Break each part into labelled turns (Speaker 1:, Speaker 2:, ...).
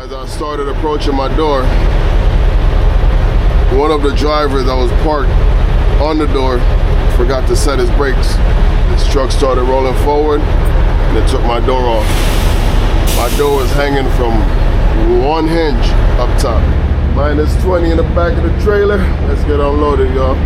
Speaker 1: As I started approaching my door, one of the drivers that was parked on the door forgot to set his brakes. His truck started rolling forward and it took my door off. My door was hanging from one hinge up top. -20 in the back of the trailer. Let's get unloaded, y'all.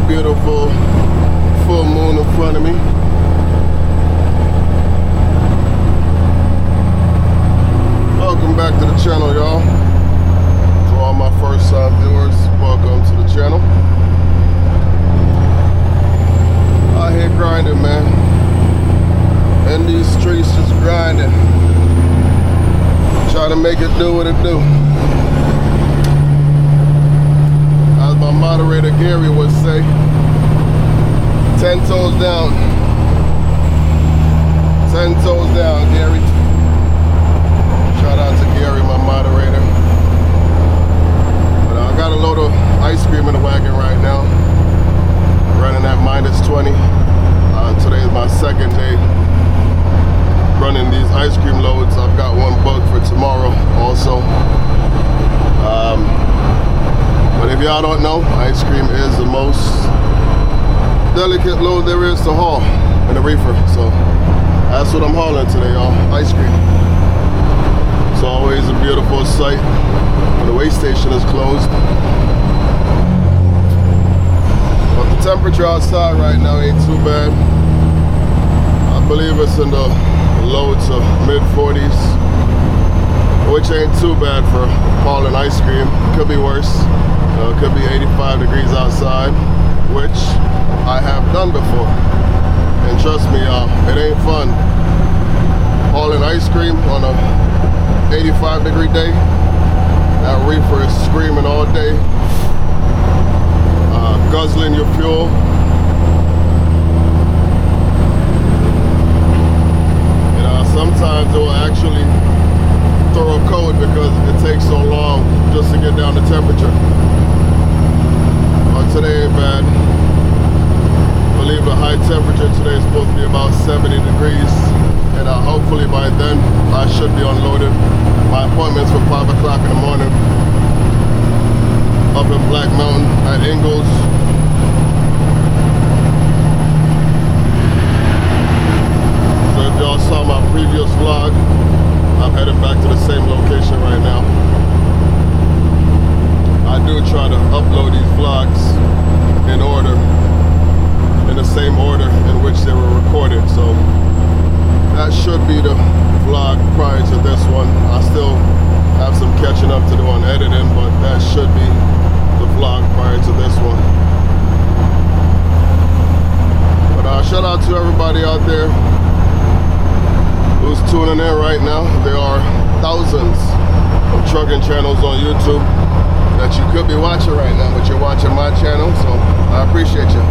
Speaker 1: Beautiful full moon in front of me. Welcome back to the channel, y'all. To all my first time viewers, welcome to the channel. Out here grinding, man. In these streets, just grinding. Trying to make it do what it do. As my moderator Gary would say, 10 toes down. 10 toes down, Gary. Shout out to Gary, my moderator. But I got a load of ice cream in the wagon right now. Running at -20. Today is my second day running these ice cream loads. I've got one booked for tomorrow also. But if y'all don't know, ice cream is the most delicate load there is to haul in a reefer. So that's what I'm hauling today, y'all. Ice cream. It's always a beautiful sight when the weigh station is closed. But the temperature outside right now ain't too bad. I believe it's in the low to mid-40s, which ain't too bad for hauling ice cream. Could be worse. It could be 85 degrees outside, which I have done before. And trust me, y'all, it ain't fun hauling ice cream on a 85-degree day. That reefer is screaming all day, guzzling your fuel. Sometimes it will actually throw a code because takes so long just to get down the temperature. But today ain't bad. I believe the high temperature today is supposed to be about 70 degrees. And hopefully by then I should be unloaded. My appointment's for 5 o'clock in the morning up in Black Mountain at Ingalls. So if y'all saw my previous vlog, I'm headed back to the same location right now. I do try to upload these vlogs in order, in the same order in which they were recorded. So that should be the vlog prior to this one. I still have some catching up to do on editing, but that should be the vlog prior to this one. But shout out to everybody out there who's tuning in right now. There are thousands of trucking channels on YouTube that you could be watching right now, but you're watching my channel, so I appreciate you.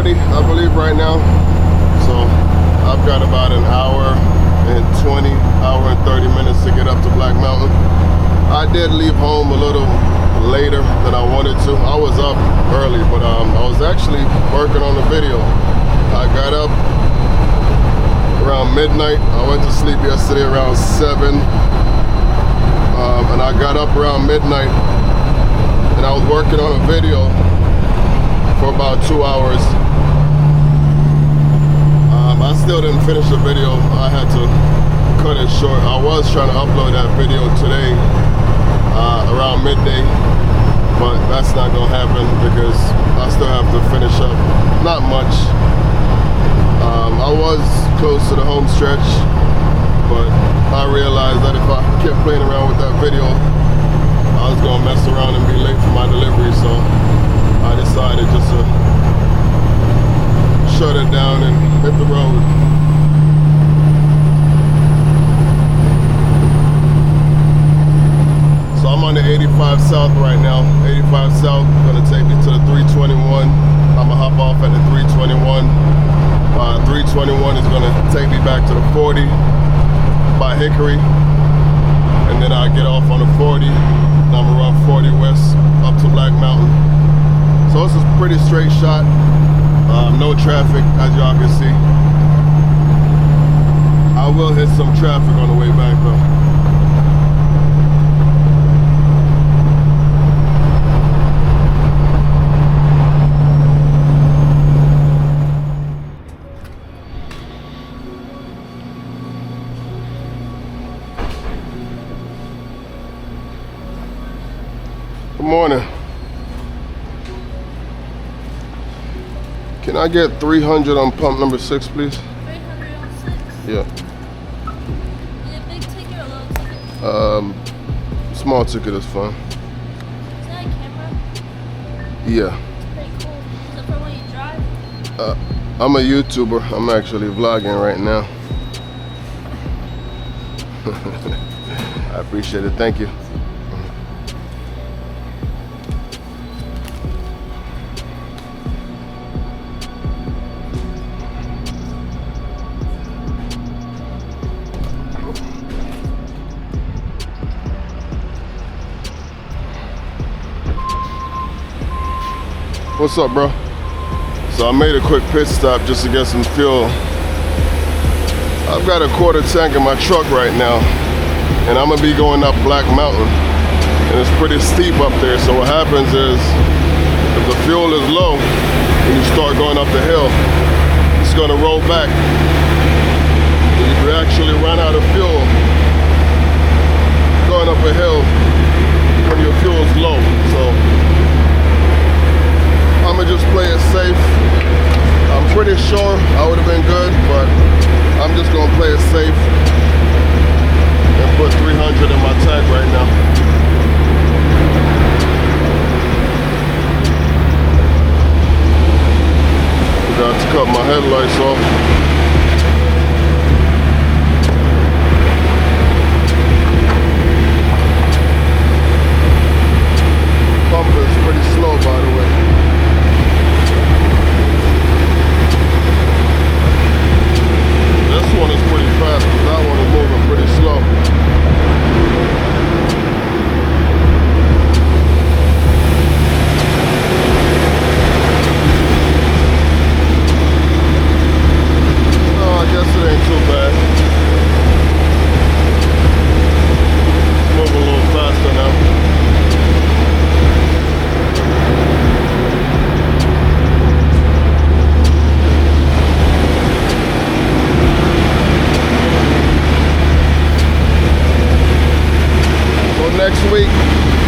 Speaker 1: I believe right now, so I've got about an hour and 30 minutes to get up to Black Mountain. I did leave home a little later than I wanted to. I was up early, but I was actually working on the video. I got up around midnight. I went to sleep yesterday around 7, and I got up around midnight, and I was working on a video for about 2 hours. I still didn't finish the video. I had to cut it short. I was trying to upload that video today around midday, but that's not gonna happen because I still have to finish up. Not much. I was close to the home stretch, but I realized that if I kept playing around with that video, I was gonna mess around and be late for my delivery, so I decided just to shut it down and hit the road. So I'm on the 85 South right now. 85 South gonna take me to the 321. I'm gonna hop off at the 321. 321 is gonna take me back to the 40 by Hickory, and then I get off on the 40. And I'm gonna run 40 west up to Black Mountain. So this is a pretty straight shot. No traffic, as y'all can see. I will hit some traffic on the way back though. Good morning. Can I get 300 on pump number 6, please?
Speaker 2: 300 on 6?
Speaker 1: Yeah.
Speaker 2: Is it big ticket or little ticket?
Speaker 1: Small ticket is fine.
Speaker 2: Is that a camera?
Speaker 1: Yeah.
Speaker 2: It's pretty cool. Is it from when you drive?
Speaker 1: I'm a YouTuber. I'm actually vlogging right now. I appreciate it. Thank you. What's up, bro? So I made a quick pit stop just to get some fuel. I've got a quarter tank in my truck right now, and I'm gonna be going up Black Mountain, and it's pretty steep up there. So what happens is, if the fuel is low and you start going up the hill, it's gonna roll back. And you can actually run out of fuel going up a hill when your fuel is low. So I'm gonna just play it safe. I'm pretty sure I would have been good, but I'm just gonna play it safe and put 300 in my tank right now. Forgot to cut my headlights off.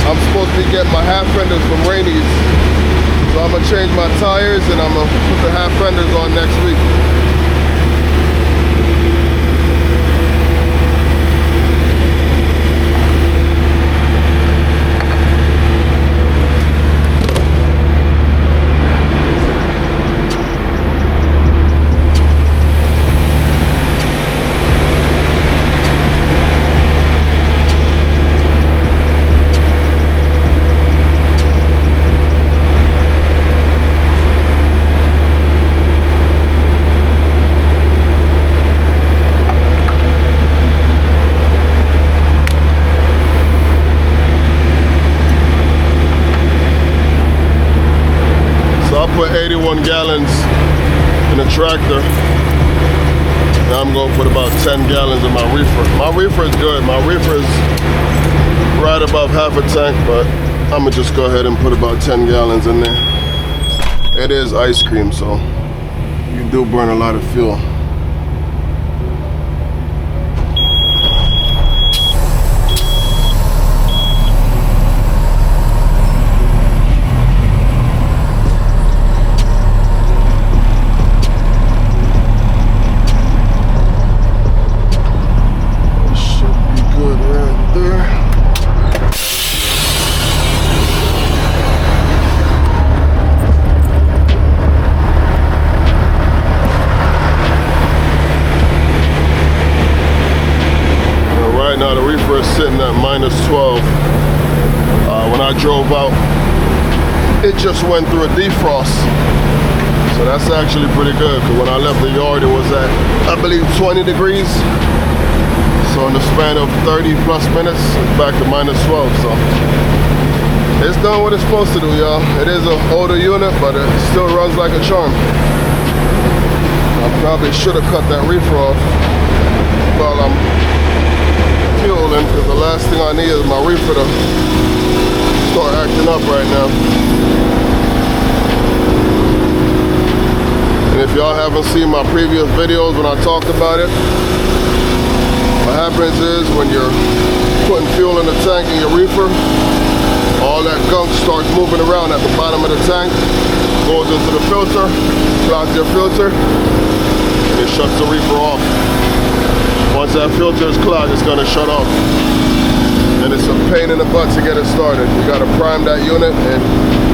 Speaker 1: I'm supposed to be getting my half fenders from Rainey's. So I'm gonna change my tires and I'm gonna put the half fenders on next week. Put 81 gallons in a tractor. Now I'm going to put about 10 gallons in my reefer. My reefer is good. My reefer is right above half a tank, but I'm going to just go ahead and put about 10 gallons in there. It is ice cream, so you do burn a lot of fuel. Now the reefer is sitting at -12. When I drove out, it just went through a defrost. So that's actually pretty good, because when I left the yard it was at, I believe, 20 degrees. So in the span of 30 plus minutes, it's back to -12. So it's done what it's supposed to do, y'all. It is an older unit, but it still runs like a charm. I probably should have cut that reefer off while I'm fueling, because the last thing I need is my reefer to start acting up right now. And if y'all haven't seen my previous videos when I talked about it, what happens is when you're putting fuel in the tank in your reefer, all that gunk starts moving around at the bottom of the tank, goes into the filter, clogs your filter, and it shuts the reefer off. Once that filter is clogged, it's gonna shut off. And it's a pain in the butt to get it started. You gotta prime that unit, and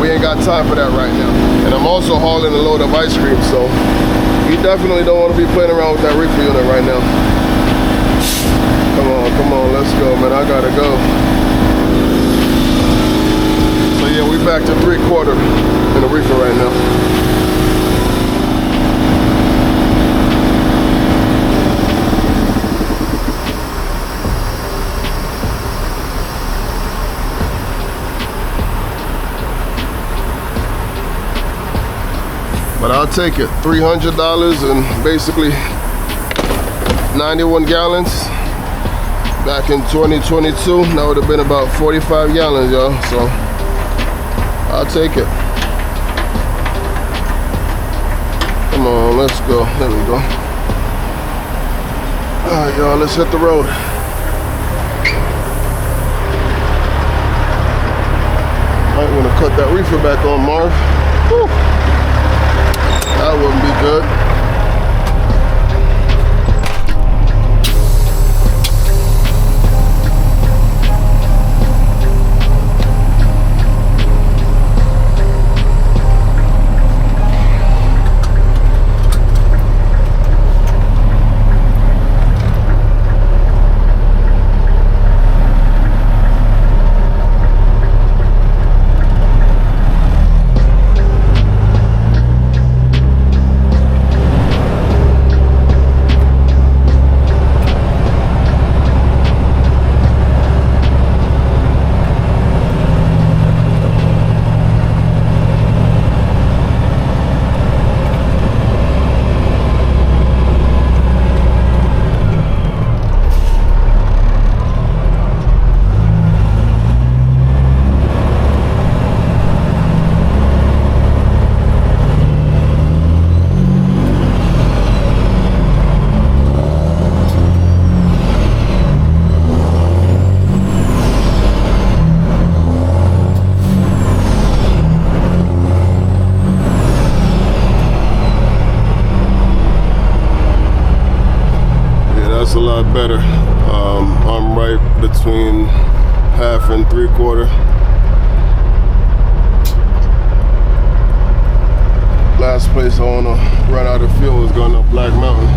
Speaker 1: we ain't got time for that right now. And I'm also hauling a load of ice cream, so you definitely don't wanna be playing around with that reefer unit right now. Come on, let's go, man, I gotta go. So yeah, we back to 3/4 in the reefer right now. But I'll take it. $300 and basically 91 gallons. Back in 2022, that would have been about 45 gallons, y'all. So I'll take it. Come on, let's go. There we go. All right, y'all, let's hit the road. Might want to cut that reefer back on, Marv. Whew. That wouldn't be good. better. I'm right between half and 3/4. Last place I wanna run out of fuel is going up Black Mountain.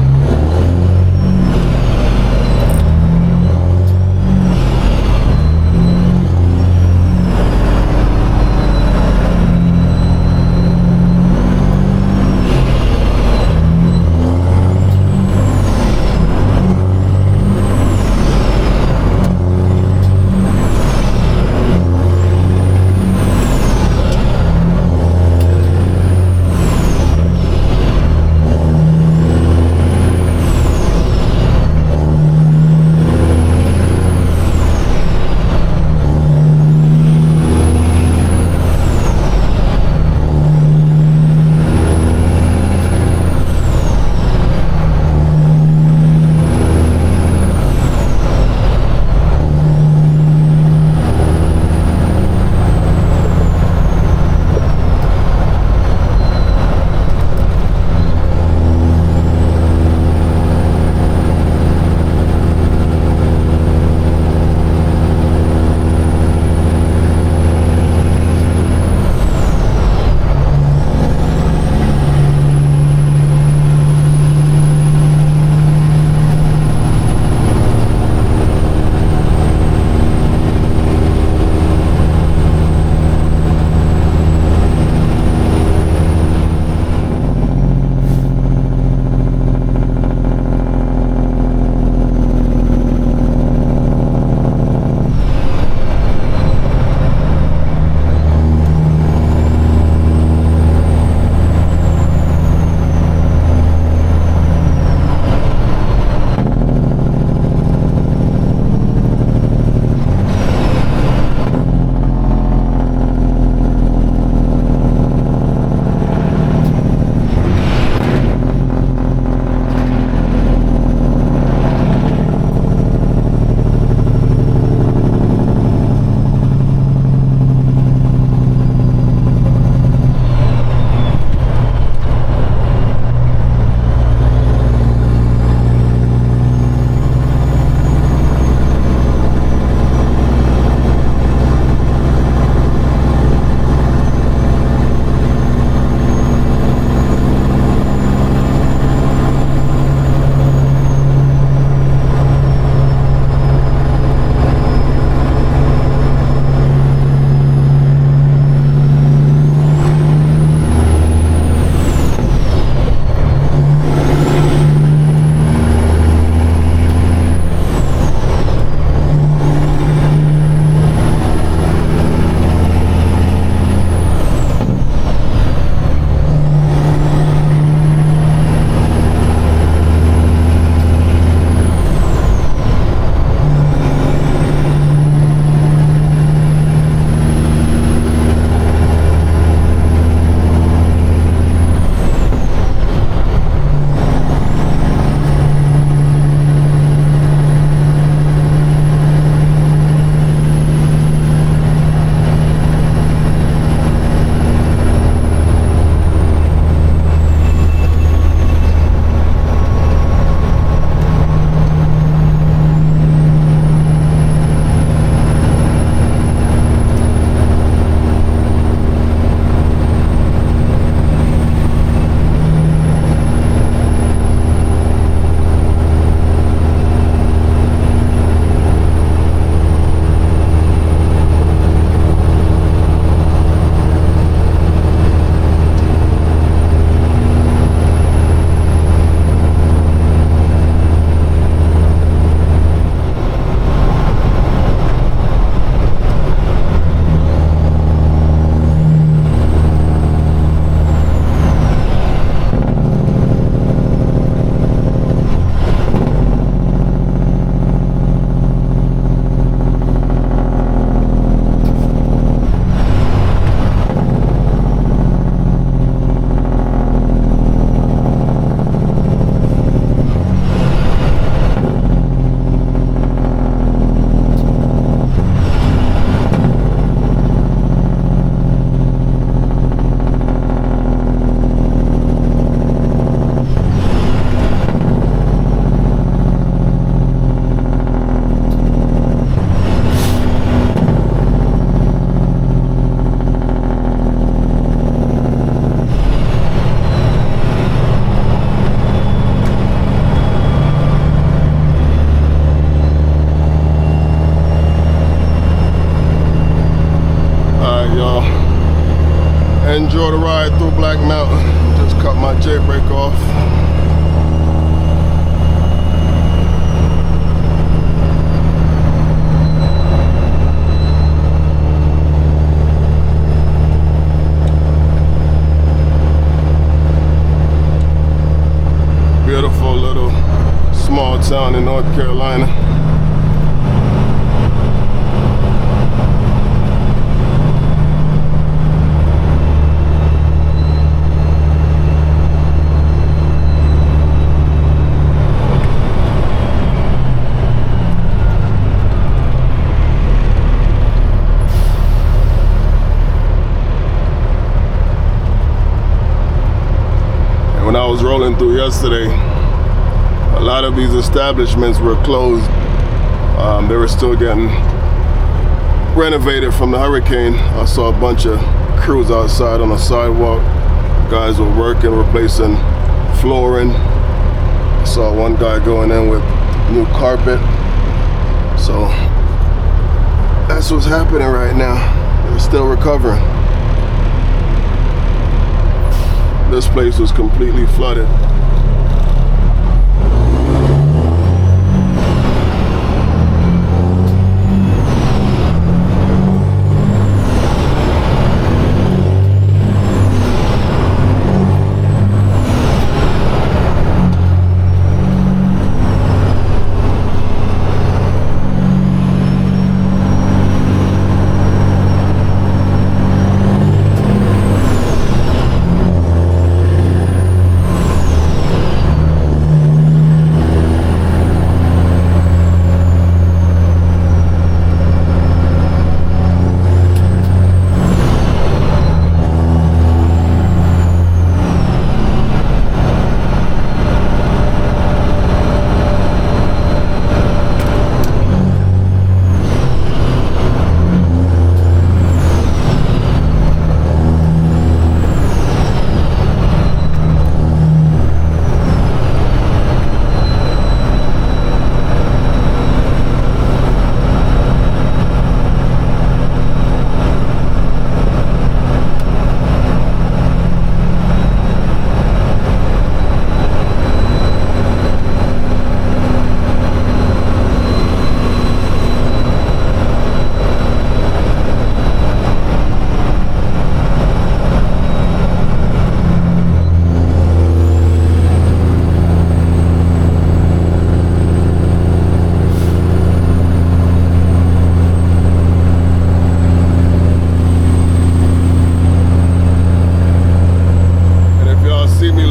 Speaker 1: Enjoy the ride through Black Mountain. Just cut my J brake off. Beautiful little small town in North Carolina. When I was rolling through yesterday, a lot of these establishments were closed. They were still getting renovated from the hurricane. I saw a bunch of crews outside on the sidewalk. Guys were working, replacing flooring. I saw one guy going in with new carpet. So that's what's happening right now. They're still recovering. This place was completely flooded.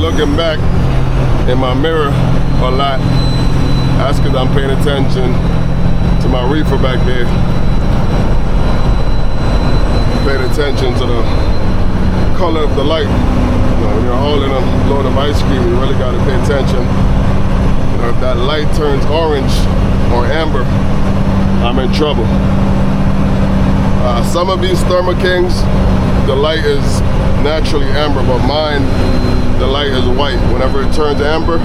Speaker 1: Looking back in my mirror a lot, that's because I'm paying attention to my reefer back there. Paying attention to the color of the light. You know, when you're holding a load of ice cream, you really got to pay attention. You know, if that light turns orange or amber, I'm in trouble. Some of these Thermo Kings, the light is naturally amber, but mine, the light is white. Whenever it turns amber,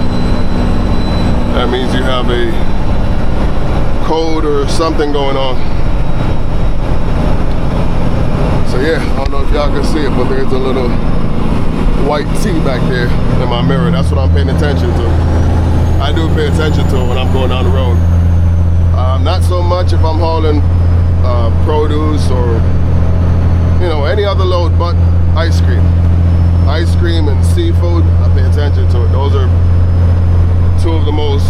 Speaker 1: that means you have a code or something going on. So yeah, I don't know if y'all can see it, but there's a little white T back there in my mirror. That's what I'm paying attention to. I do pay attention to it when I'm going down the road. Not so much if I'm hauling produce or, you know, any other load but ice cream. Ice cream and seafood, I pay attention to it. Those are two of the most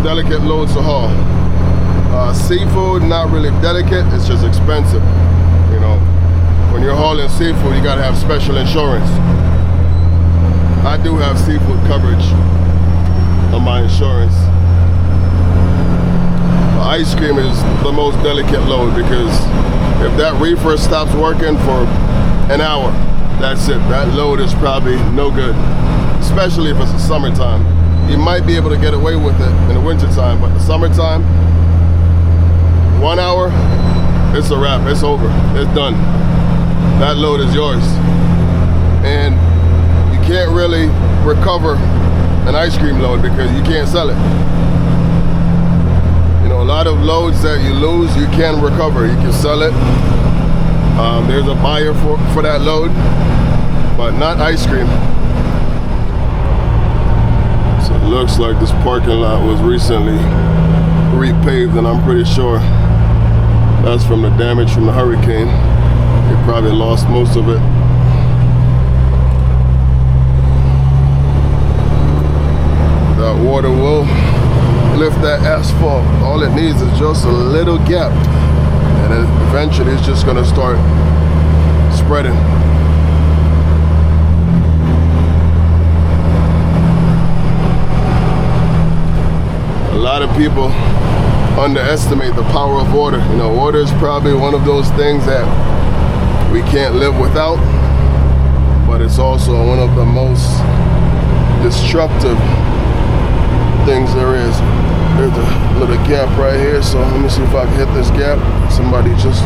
Speaker 1: delicate loads to haul. Seafood, not really delicate, it's just expensive. You know, when you're hauling seafood, you gotta have special insurance. I do have seafood coverage on my insurance. Ice cream is the most delicate load because if that reefer stops working for an hour, that's it. That load is probably no good, especially if it's the summertime. You might be able to get away with it in the wintertime, but the summertime, 1 hour, it's a wrap, it's over, it's done. That load is yours. And you can't really recover an ice cream load because you can't sell it. You know, a lot of loads that you lose, you can recover. You can sell it, There's a buyer for that load, but not ice cream. So it looks like this parking lot was recently repaved, and I'm pretty sure that's from the damage from the hurricane. They probably lost most of it. That water will lift that asphalt. All it needs is just a little gap, and then eventually it's just gonna start spreading. A lot of people underestimate the power of water. You know, water is probably one of those things that we can't live without, but it's also one of the most destructive things there is. There's a little gap right here, so let me see if I can hit this gap. Somebody just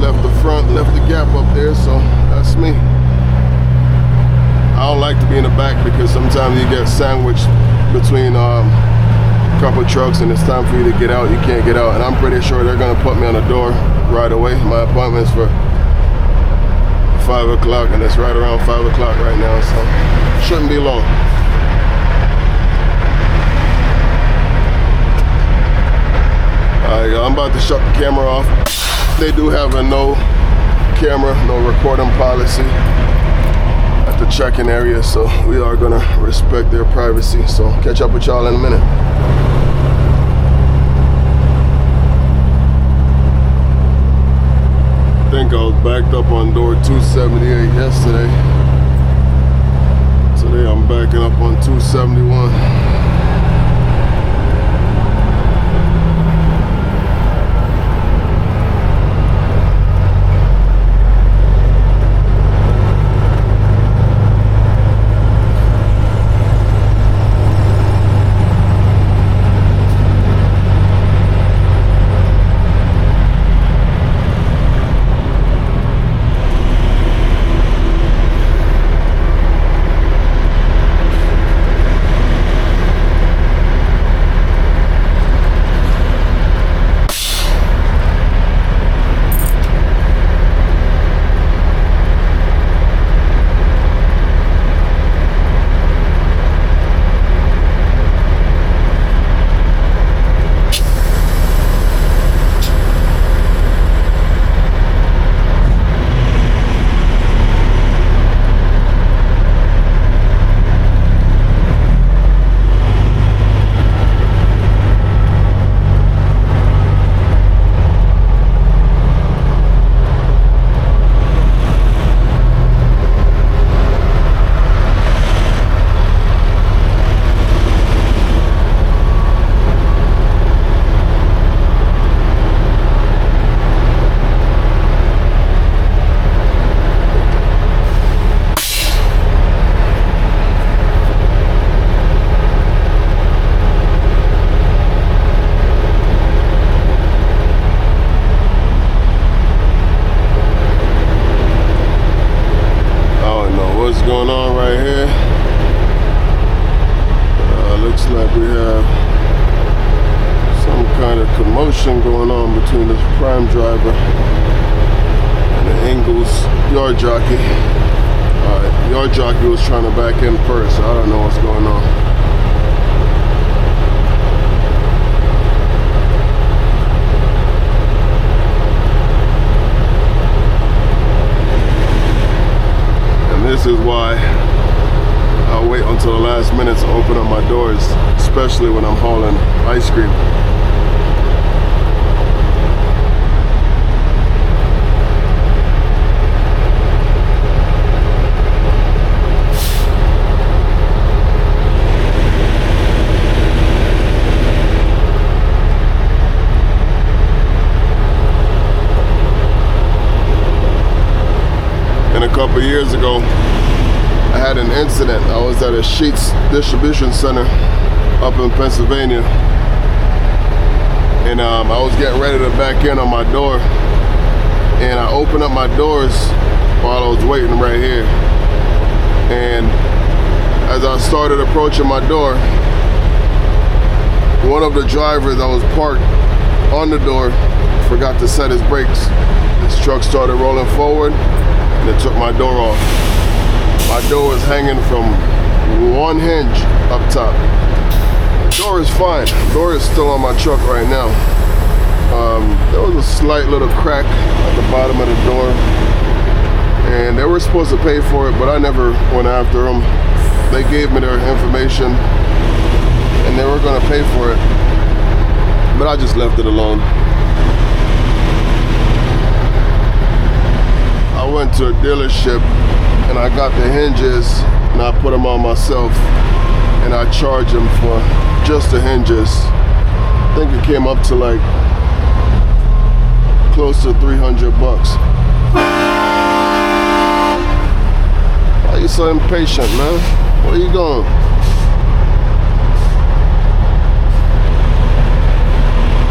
Speaker 1: left the gap up there, so that's me. I don't like to be in the back because sometimes you get sandwiched between a couple trucks and it's time for you to get out. You can't get out, and I'm pretty sure they're gonna put me on the door right away. My appointment's for 5 o'clock, and it's right around 5 o'clock right now, so shouldn't be long. Alright, I'm about to shut the camera off. They do have a no camera, no recording policy at the check-in area, so we are gonna respect their privacy. So catch up with y'all in a minute. I think I was backed up on door 278 yesterday. Today I'm backing up on 271. Going on right here. Looks like we have some kind of commotion going on between this prime driver and the Ingles yard jockey. Yard jockey was trying to back in first, so I don't know what's going on. This is why I wait until the last minute to open up my doors, especially when I'm hauling ice cream. And a couple years ago, I had an incident. I was at a Sheetz distribution center up in Pennsylvania, and I was getting ready to back in on my door, and I opened up my doors while I was waiting right here, and as I started approaching my door, one of the drivers that was parked on the door forgot to set his brakes. His truck started rolling forward and it took my door off. My door was hanging from one hinge up top. The door is fine. The door is still on my truck right now. There was a slight little crack at the bottom of the door, and they were supposed to pay for it, but I never went after them. They gave me their information and they were going to pay for it, but I just left it alone. I went to a dealership and I got the hinges and I put them on myself, and I charged them for just the hinges. I think it came up to like close to $300. Why are you so impatient, man? Where are you going?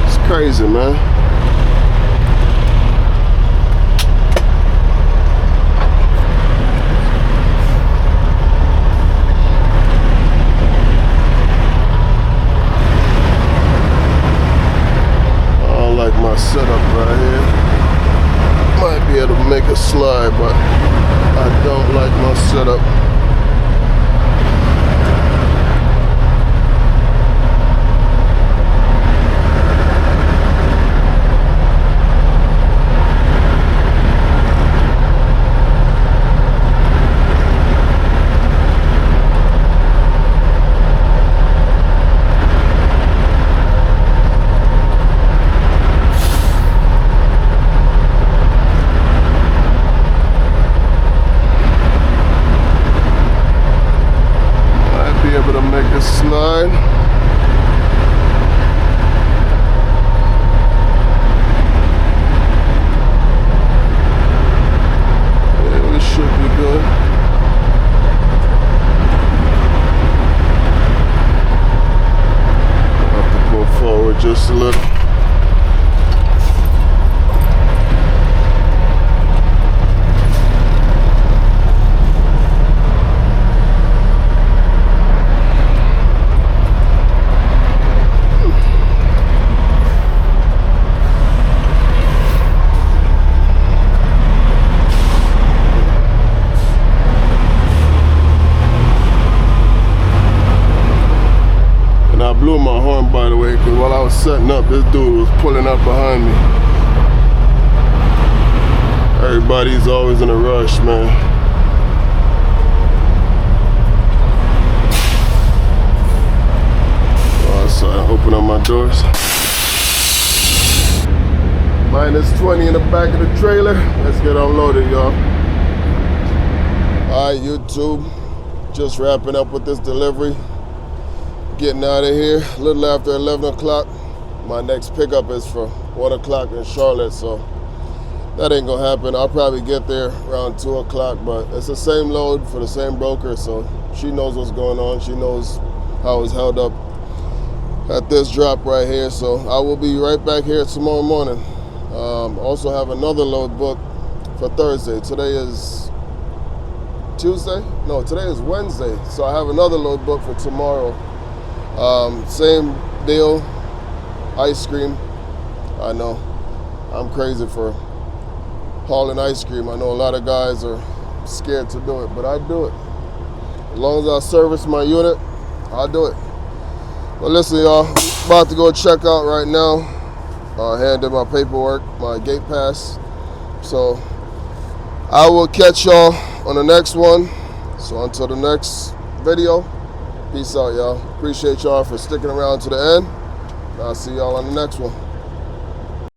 Speaker 1: It's crazy, man. My setup right here. Might be able to make a slide, but I don't like my setup. Slide. Yeah, we should be good. I'll have to pull forward just a little. Blew my horn, by the way, because while I was setting up, this dude was pulling up behind me. Everybody's always in a rush, man. So I open up my doors. -20 in the back of the trailer. Let's get unloaded, y'all. All right, YouTube, just wrapping up with this delivery. Getting out of here a little after 11 o'clock. My next pickup is for 1 o'clock in Charlotte, so that ain't gonna happen. I'll probably get there around 2 o'clock, but it's the same load for the same broker, so she knows what's going on. She knows how it's held up at this drop right here, so I will be right back here tomorrow morning. Also have another load booked for Thursday. Today is Tuesday? No, today is Wednesday, so I have another load booked for tomorrow. Same deal, ice cream. I know, I'm crazy for hauling ice cream. I know a lot of guys are scared to do it, but I do it. As long as I service my unit, I'll do it. But listen, y'all, about to go check out right now. Hand in my paperwork, my gate pass. So I will catch y'all on the next one. So until the next video, peace out, y'all. Appreciate y'all for sticking around to the end. I'll see y'all on the next one.